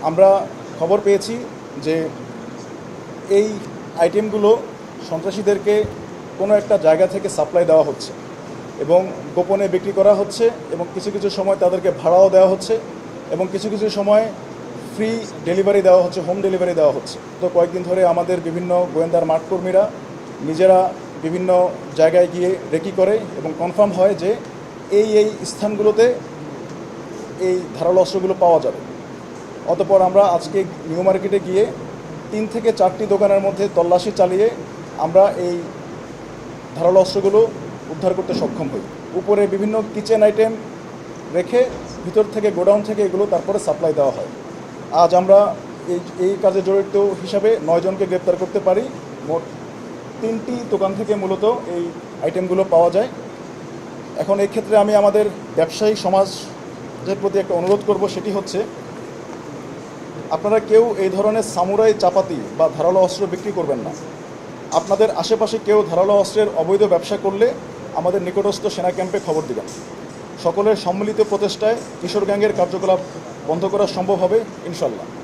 আমরা খবর পেয়েছি যে এই আইটেমগুলো সন্ত্রাসীদেরকে কোনো একটা জায়গা থেকে সাপ্লাই দেওয়া হচ্ছে এবং গোপনে বিক্রি করা হচ্ছে এবং কিছু কিছু সময় তাদেরকে ভাড়াও দেওয়া হচ্ছে এবং কিছু কিছু সময় ফ্রি ডেলিভারি দেওয়া হচ্ছে, হোম ডেলিভারি দেওয়া হচ্ছে। তো কয়েকদিন ধরে আমাদের বিভিন্ন গোয়েন্দার মাঠকর্মীরা নিজেরা বিভিন্ন জায়গায় গিয়ে রেকি করে এবং কনফার্ম হয় যে এই স্থানগুলোতে এই ধারালো অস্ত্রগুলো পাওয়া যাবে। অতঃপর আমরা আজকে নিউ মার্কেটে গিয়ে 3 থেকে 4টি দোকানের মধ্যে তল্লাশি চালিয়ে আমরা এই ধারালো অস্ত্রগুলো উদ্ধার করতে সক্ষম হই। উপরে বিভিন্ন কিচেন আইটেম রেখে ভিতর থেকে গোডাউন থেকে এগুলো তারপরে সাপ্লাই দেওয়া হয়। আজ আমরা এই কাজে জড়িত হিসাবে 9 জনকে গ্রেপ্তার করতে পারি। মোট 3টি দোকান থেকে মূলত এই আইটেমগুলো পাওয়া যায়। এখন এই ক্ষেত্রে আমি আমাদের ব্যবসায়ী সমাজের প্রতি একটা অনুরোধ করব, সেটি হচ্ছে আপনারা কেউ এই ধরনের সামুরাই চাপাতি বা ধারালো অস্ত্র বিক্রি করবেন না। আপনাদের আশেপাশে কেউ ধারালো অস্ত্রের অবৈধ ব্যবসা করলে আমাদের নিকটস্থ সেনা ক্যাম্পে খবর দিবেন। সকলের সম্মিলিত প্রচেষ্টায় কিশোর গ্যাংয়ের কার্যকলাপ বন্ধ করা সম্ভব হবে ইনশাল্লাহ।